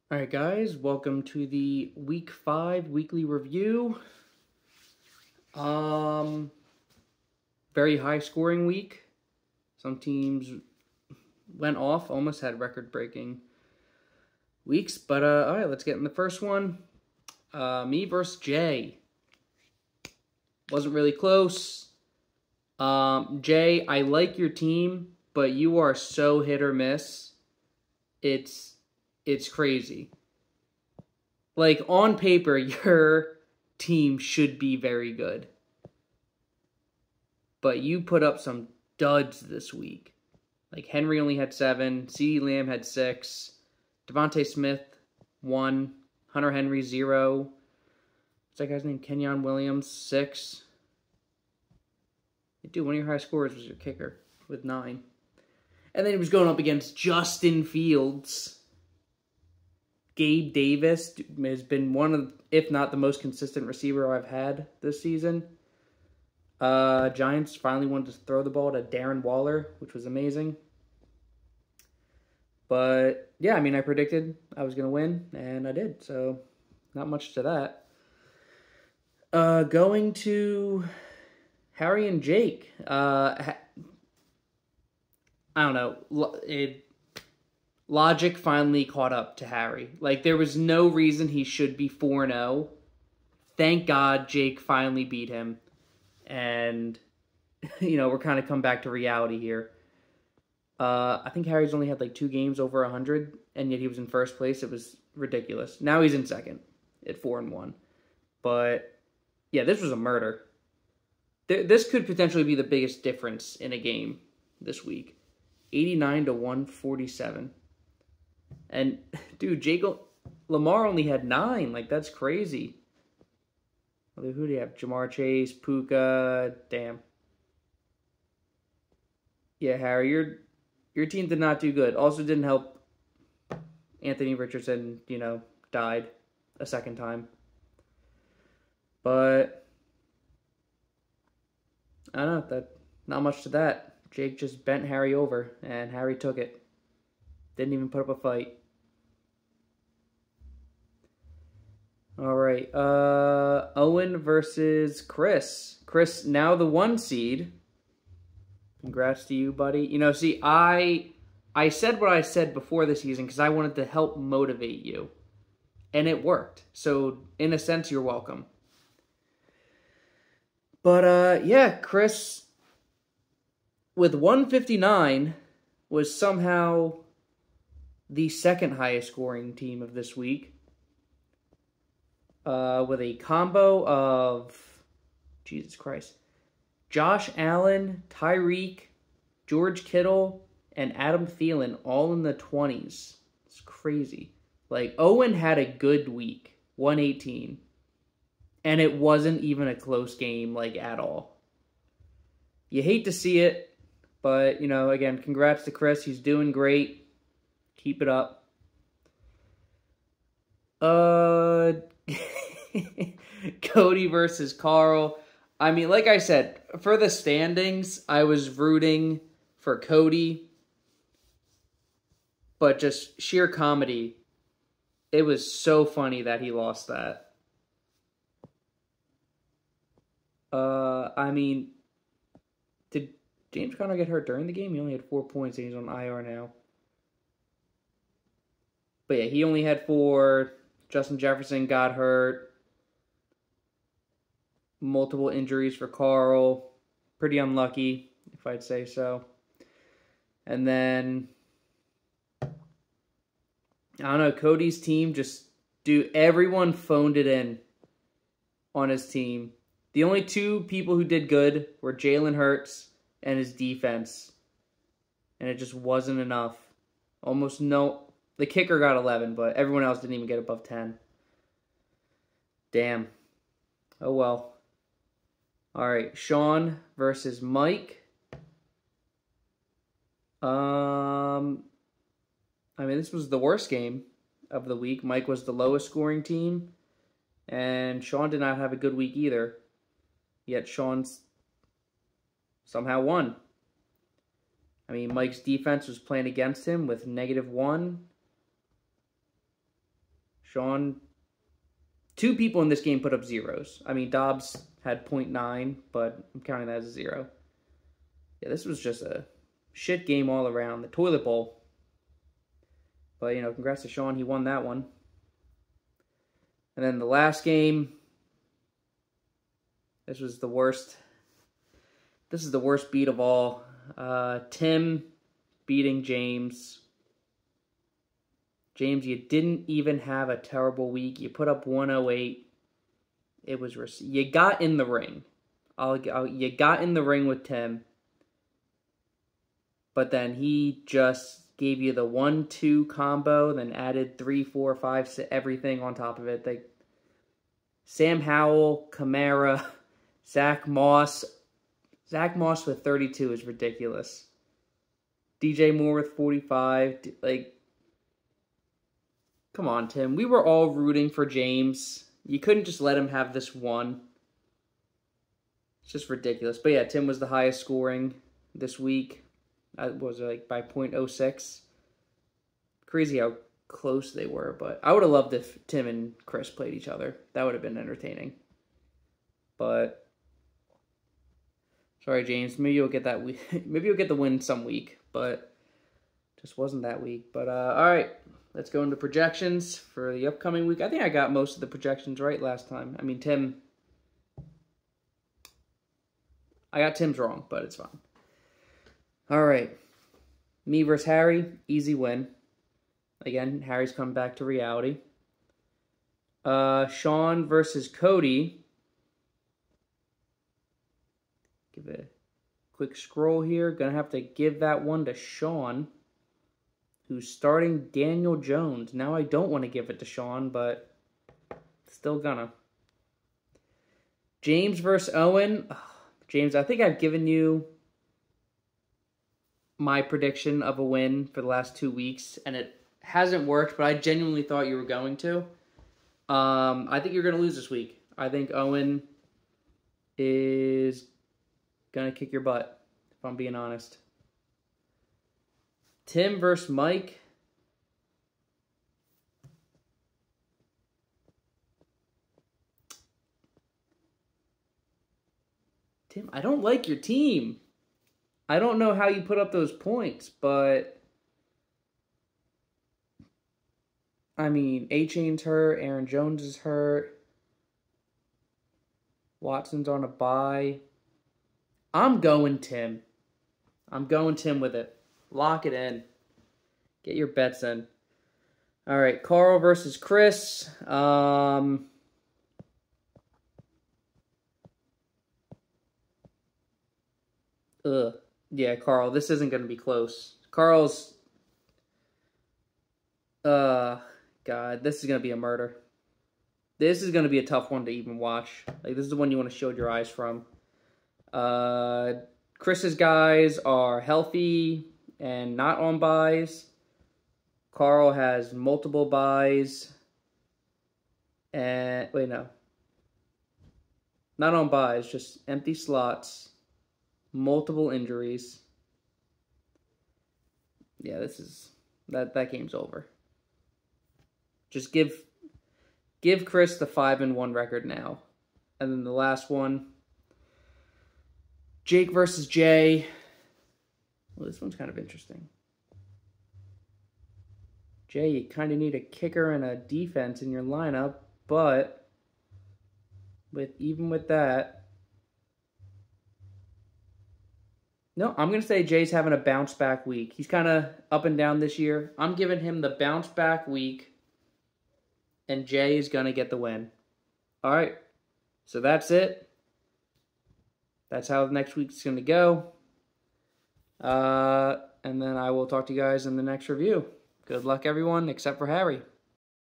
All right, guys, welcome to the Week 5 weekly review. Very high scoring week. Some teams went off, almost had record-breaking weeks. But, all right, let's get in the first one. Me versus Jay. Wasn't really close. Jay, I like your team, but you are so hit or miss. It's crazy. Like, on paper, your team should be very good. But you put up some duds this week. Like, Henry only had 7. CeeDee Lamb had 6. Devontae Smith, 1. Hunter Henry, 0. What's that guy's name? Kenyon Williams, 6. Dude, one of your high scorers was your kicker with 9. And then he was going up against Justin Fields. Gabe Davis has been one of, if not the most consistent receiver I've had this season. Giants finally wanted to throw the ball to Darren Waller, which was amazing. But, yeah, I mean, I predicted I was going to win, and I did. So, not much to that. Going to Harry and Jake. I don't know. Logic finally caught up to Harry. Like, there was no reason he should be 4-0. Thank God Jake finally beat him. And, you know, we're kind of come back to reality here. I think Harry's only had like 2 games over 100, and yet he was in first place. It was ridiculous. Now he's in second at 4-1. But, yeah, this was a murder. This could potentially be the biggest difference in a game this week. 89 to 147. And, dude, Lamar only had 9. Like, that's crazy. Who do you have? Jamar Chase, Puka, damn. Yeah, Harry, your team did not do good. Also didn't help Anthony Richardson, you know, died a second time. But, I don't know, not much to that. Jake just bent Harry over, and Harry took it. Didn't even put up a fight. All right. Owen versus Chris. Chris, now the 1 seed. Congrats to you, buddy. You know, see, I said what I said before the season because I wanted to help motivate you. And it worked. So, in a sense, you're welcome. But, yeah, Chris, with 159, was somehow the second highest scoring team of this week. With a combo of, Jesus Christ, Josh Allen, Tyreek, George Kittle, and Adam Thielen all in the 20s. It's crazy. Like, Owen had a good week, 118. And it wasn't even a close game, like, at all. You hate to see it, but, you know, again, congrats to Chris. He's doing great. Keep it up. Cody versus Carl. I mean, like I said, for the standings, I was rooting for Cody. But just sheer comedy. It was so funny that he lost that. I mean, did James Conner get hurt during the game? He only had 4 points and he's on IR now. But yeah, he only had 4. Justin Jefferson got hurt. Multiple injuries for Carl. Pretty unlucky, if I'd say so. And then, I don't know, Cody's team everyone phoned it in on his team. The only 2 people who did good were Jalen Hurts and his defense. And it just wasn't enough. Almost no. The kicker got 11, but everyone else didn't even get above 10. Damn. Oh well. All right, Sean versus Mike. I mean, this was the worst game of the week. Mike was the lowest scoring team, and Sean did not have a good week either. Yet Sean somehow won. I mean, Mike's defense was playing against him with -1. Sean, 2 people in this game put up zeros. I mean, Dobbs had 0.9, but I'm counting that as a 0. Yeah, this was just a shit game all around. The toilet bowl. But, you know, congrats to Sean. He won that one. And then the last game, this was the worst. This is the worst beat of all. Tim beating James. James, you didn't even have a terrible week. You put up 108. It was you got in the ring. You got in the ring with Tim. But then he just gave you the 1-2 combo, then added 3, 4, 5, everything on top of it. Like Sam Howell, Kamara, Zach Moss. Zach Moss with 32 is ridiculous. DJ Moore with 45. Like, come on, Tim. We were all rooting for James. You couldn't just let him have this one. It's just ridiculous. But yeah, Tim was the highest scoring this week. Was like by 0.06. Crazy how close they were, but I would have loved if Tim and Chris played each other. That would have been entertaining. But sorry, James. Maybe you'll get that week. Maybe you'll get the win some week, but just wasn't that week. But all right, let's go into projections for the upcoming week. I think I got most of the projections right last time. I mean, I got Tim's wrong, but it's fine. All right, me versus Harry, easy win. Again, Harry's come back to reality. Sean versus Cody. Give it a quick scroll here. Gonna have to give that one to Sean, who's starting Daniel Jones. Now I don't want to give it to Sean, but still gonna. James versus Owen. James, I think I've given you my prediction of a win for the last 2 weeks, and it hasn't worked, but I genuinely thought you were going to. I think you're going to lose this week. I think Owen is going to kick your butt, if I'm being honest. Tim versus Mike. Tim, I don't like your team. I don't know how you put up those points, but I mean, A-Chain's hurt, Aaron Jones is hurt, Watson's on a bye. I'm going Tim. I'm going Tim with it. Lock it in. Get your bets in. All right, Carl versus Chris. Yeah, Carl, this isn't going to be close. Carl's... God, this is going to be a murder. This is going to be a tough one to even watch. Like, this is the one you want to shield your eyes from. Chris's guys are healthy and not on buys. Carl has multiple buys. And, wait, no. Not on buys, just empty slots. Multiple injuries. Yeah, this is... That game's over. Just give Chris the 5-1 record now. And then the last one, Jake versus Jay. Well, this one's kind of interesting. Jay, you kind of need a kicker and a defense in your lineup, but even with that, no, I'm going to say Jay's having a bounce back week. He's kind of up and down this year. I'm giving him the bounce back week. And Jay is going to get the win. All right. So that's it. That's how next week's going to go. And then I will talk to you guys in the next review. Good luck, everyone, except for Harry.